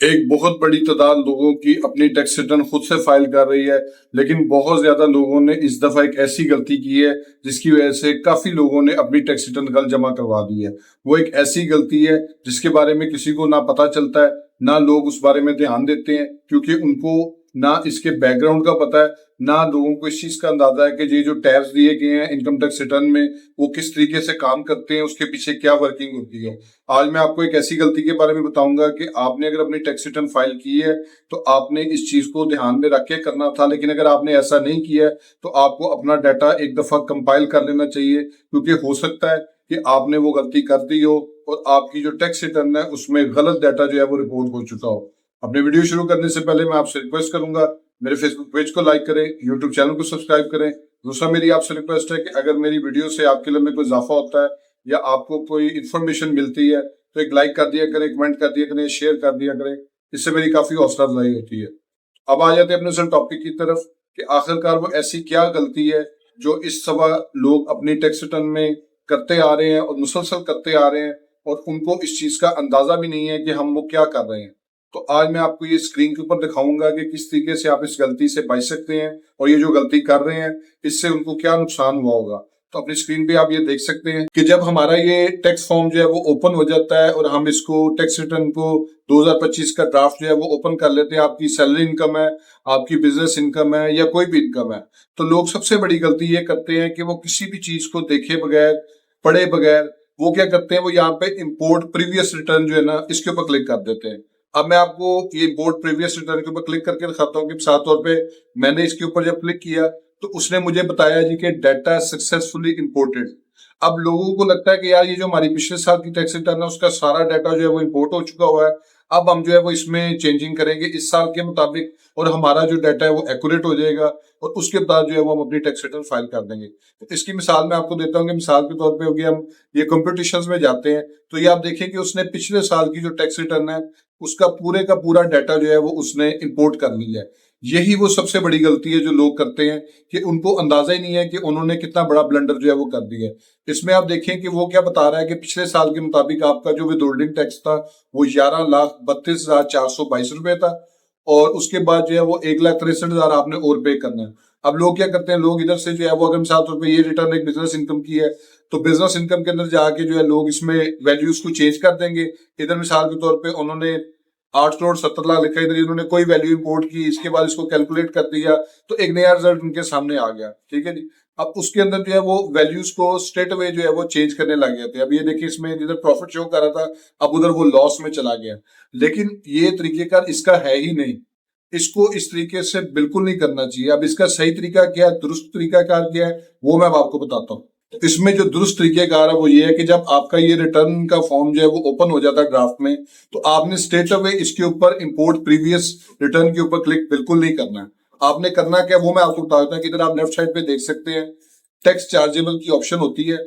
एक बहुत बड़ी तादाद लोगों की अपनी टैक्स रिटर्न खुद से फाइल कर रही है, लेकिन बहुत ज्यादा लोगों ने इस दफा एक ऐसी गलती की है जिसकी वजह से काफी लोगों ने अपनी टैक्स रिटर्न गलत जमा करवा दी है। वो एक ऐसी गलती है जिसके बारे में किसी को ना पता चलता है, ना लोग उस बारे में ध्यान देते हैं, क्योंकि उनको ना इसके बैकग्राउंड का पता है, ना लोगों को इस चीज का अंदाजा है कि ये जो टैक्स दिए गए हैं इनकम टैक्स रिटर्न में वो किस तरीके से काम करते हैं, उसके पीछे क्या वर्किंग होती है। आज मैं आपको एक ऐसी गलती के बारे में बताऊंगा कि आपने अगर अपनी टैक्स रिटर्न फाइल की है तो आपने इस चीज को ध्यान में रख के करना था, लेकिन अगर आपने ऐसा नहीं किया है तो आपको अपना डाटा एक दफा कंपाइल कर लेना चाहिए, क्योंकि हो सकता है कि आपने वो गलती कर दी हो और आपकी जो टैक्स रिटर्न है उसमें गलत डाटा जो है वो रिपोर्ट हो चुका हो। अपने वीडियो शुरू करने से पहले मैं आपसे रिक्वेस्ट करूंगा, मेरे फेसबुक पेज को लाइक करें, यूट्यूब चैनल को सब्सक्राइब करें। दूसरा मेरी आपसे रिक्वेस्ट है कि अगर मेरी वीडियो से आपके लिए में कोई इजाफा होता है या आपको कोई इन्फॉर्मेशन मिलती है तो एक लाइक कर दिया करें, कमेंट कर दिया करें, शेयर कर दिया करें। इससे मेरी काफी हौसला अफजाई होती है। अब आ जाते हैं अपने असल टॉपिक की तरफ कि आखिरकार वो ऐसी क्या गलती है जो इस सवा लोग अपनी टैक्स रिटर्न में करते आ रहे हैं और मुसलसल करते आ रहे हैं और उनको इस चीज का अंदाजा भी नहीं है कि हम वो क्या कर रहे हैं। तो आज मैं आपको ये स्क्रीन के ऊपर दिखाऊंगा कि किस तरीके से आप इस गलती से बच सकते हैं और ये जो गलती कर रहे हैं इससे उनको क्या नुकसान हुआ होगा। तो अपनी स्क्रीन पे आप ये देख सकते हैं कि जब हमारा ये टैक्स फॉर्म जो है वो ओपन हो जाता है और हम इसको टैक्स रिटर्न को 2025 का ड्राफ्ट जो है वो ओपन कर लेते हैं, आपकी सैलरी इनकम है, आपकी बिजनेस इनकम है या कोई भी इनकम है, तो लोग सबसे बड़ी गलती ये करते हैं कि वो किसी भी चीज को देखे बगैर, पढ़े बगैर वो क्या करते हैं, वो यहाँ पे इम्पोर्ट प्रीवियस रिटर्न जो है ना इसके ऊपर क्लिक कर देते हैं। अब मैं आपको ये इम्पोर्ट प्रीवियस रिटर्न के ऊपर क्लिक करके दिखाता हूँ कि मिसाल तौर पे मैंने इसके ऊपर जब क्लिक किया तो उसने मुझे बताया जी कि डाटा सक्सेसफुली इंपोर्टेड। अब लोगों को लगता है कि यार ये जो हमारी पिछले साल की टैक्स रिटर्न है उसका सारा डाटा जो है वो इंपोर्ट हो चुका हुआ है, अब हम जो है वो इसमें चेंजिंग करेंगे इस साल के मुताबिक और हमारा जो डाटा है वो एक्यूरेट हो जाएगा और उसके बाद जो है वो हम अपनी टैक्स रिटर्न फाइल कर देंगे। तो इसकी मिसाल मैं आपको देता हूँ कि मिसाल के तौर पे होगी, हम ये कंपटीशंस में जाते हैं तो ये आप देखें कि उसने पिछले साल की जो टैक्स रिटर्न है उसका पूरे का पूरा डाटा जो है वो उसने इंपोर्ट कर लिया है। यही वो सबसे बड़ी गलती है जो लोग करते हैं कि उनको अंदाजा ही नहीं है कि उन्होंने कितना बड़ा ब्लंडर जो है वो कर दिया है। इसमें आप देखें कि वो क्या बता रहा है कि पिछले साल के मुताबिक आपका जो विदहोल्डिंग टैक्स था वो 11,32,422 रुपए था और उसके बाद जो है वो 1,63,000 आपने और पे करना है। अब लोग क्या करते हैं, लोग इधर से जो है वो अगर मिसाल तौर पर ये रिटर्न एक बिजनेस इनकम की है तो बिजनेस इनकम के अंदर जाके जो है लोग इसमें वैल्यूज को चेंज कर देंगे। इधर मिसाल के तौर पे उन्होंने 8,70,00,000 लिखा, इधर इन्होंने कोई वैल्यू इंपोर्ट की, इसके बाद इसको कैलकुलेट कर दिया तो एक नया रिजल्ट उनके सामने आ गया। ठीक है जी। अब उसके अंदर जो है वो वैल्यूज को स्ट्रेट अवे जो है वो चेंज करने लग गए थे। अब ये देखिए इसमें इधर प्रॉफिट शो कर रहा था, अब उधर वो लॉस में चला गया। लेकिन ये तरीकेकार इसका है ही नहीं, इसको इस तरीके से बिल्कुल नहीं करना चाहिए। अब इसका सही तरीका क्या है, दुरुस्त तरीकाकार क्या है, वो मैं अब आपको बताता हूँ। इसमें जो दुरुस्त तरीकेकार है वो ये है कि जब आपका ये रिटर्न का फॉर्म जो है वो ओपन हो जाता है ड्राफ्ट में, तो आपने स्ट्रेट अवे इसके ऊपर इंपोर्ट प्रीवियस रिटर्न के ऊपर क्लिक बिल्कुल नहीं करना है। आपने करना क्या वो मैं आपको बता देता हूँ कि इधर आप लेफ्ट साइड पे देख सकते हैं टैक्स चार्जेबल की ऑप्शन होती है।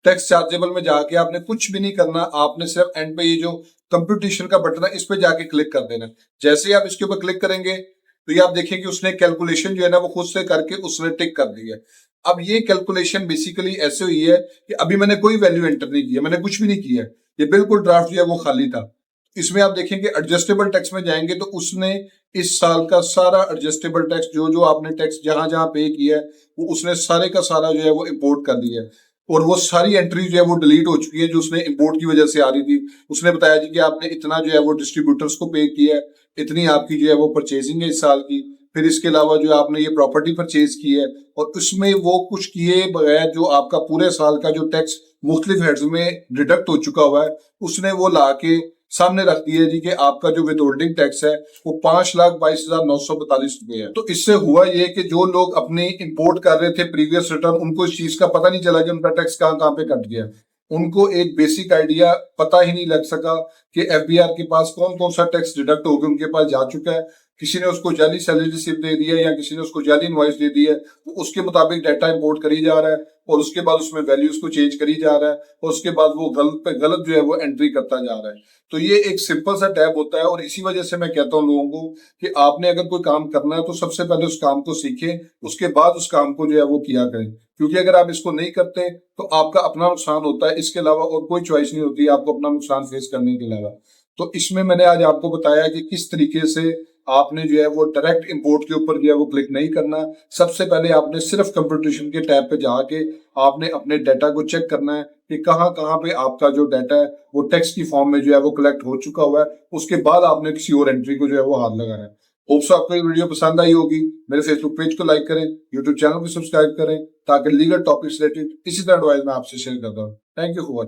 टैक्स चार्जेबल में जाके आपने कुछ भी नहीं करना, आपने सिर्फ एंड पे ये जो कंप्यूटेशन का बटन है इस पे जाके क्लिक कर देना। जैसे ही आप इसके ऊपर क्लिक करेंगे तो ये आप देखिए कि उसने कैलकुलेशन जो है ना वो खुद से करके उसने टिक कर दी है। अब ये कैलकुलेशन बेसिकली ऐसे हुई है कि अभी मैंने कोई वैल्यू एंटर नहीं की है, मैंने कुछ भी नहीं किया है, ये बिल्कुल ड्राफ्ट जो है वो खाली था। इसमें आप देखेंगे एडजस्टेबल टैक्स में जाएंगे तो उसने इस साल का सारा एडजस्टेबल टैक्स जो जो आपने टैक्स जहां जहां पे किया है वो उसने सारे का सारा जो है वो इंपोर्ट कर दिया है और वो सारी एंट्री जो है वो डिलीट हो चुकी है जो उसने इंपोर्ट की वजह से आ रही थी। उसने बताया जी कि आपने इतना जो है वो डिस्ट्रीब्यूटर्स को पे किया है, इतनी आपकी जो है वो परचेजिंग है इस साल की, फिर इसके अलावा जो आपने ये प्रॉपर्टी परचेज की है और उसमें वो कुछ किए बगैर जो आपका पूरे साल का जो टैक्स मुख्तलिफ हेड्स में डिडक्ट हो चुका हुआ है उसने वो ला के सामने रख दिया जी कि आपका जो विदहोल्डिंग टैक्स है वो 5,22,942 रुपए है। तो इससे हुआ ये कि जो लोग अपनी इंपोर्ट कर रहे थे प्रीवियस रिटर्न उनको इस चीज का पता नहीं चला कि उनका टैक्स कहाँ कहाँ पे कट गया। उनको एक बेसिक आइडिया पता ही नहीं लग सका कि एफबीआर के पास कौन कौन सा टैक्स डिडक्ट होकर उनके पास जा चुका है। किसी ने उसको जाली सैलरी रिसिप्ट दे दिया या किसी ने उसको जाली इनवॉइस दे दी है, तो उसके मुताबिक डाटा इंपोर्ट करी जा रहा है और उसके बाद उसमें वैल्यूज को चेंज करी जा रहा है और उसके बाद वो गलत पे गलत जो है वो एंट्री करता जा रहा है। तो ये एक सिंपल सा टैब होता है और इसी वजह से मैं कहता हूँ लोगों को कि आपने अगर कोई काम करना है तो सबसे पहले उस काम को सीखें, उसके बाद उस काम को जो है वो किया करें, क्योंकि अगर आप इसको नहीं करते तो आपका अपना नुकसान होता है, इसके अलावा और कोई चॉइस नहीं होती है आपको अपना नुकसान फेस करने के अलावा। तो इसमें मैंने आज आपको बताया कि किस तरीके से आपने जो है वो डायरेक्ट इंपोर्ट के ऊपर जो है वो क्लिक नहीं करना। सबसे पहले आपने सिर्फ कंप्यूटेशन के टैब पे जाके आपने अपने डाटा को चेक करना है कि कहाँ कहाँ पे आपका जो डाटा है वो टेक्स्ट की फॉर्म में जो है वो कलेक्ट हो चुका हुआ है। उसके बाद आपने किसी और एंट्री को जो है वो हाथ लगाना है। होप्स आपको ये वीडियो पसंद आई होगी। मेरे फेसबुक पेज को लाइक करें, यूट्यूब चैनल को सब्सक्राइब करें ताकि लीगल टॉपिक्स रिलेटेड इसी तरह एडवाइस मैं आपसे शेयर करता हूँ। Thank you for watching.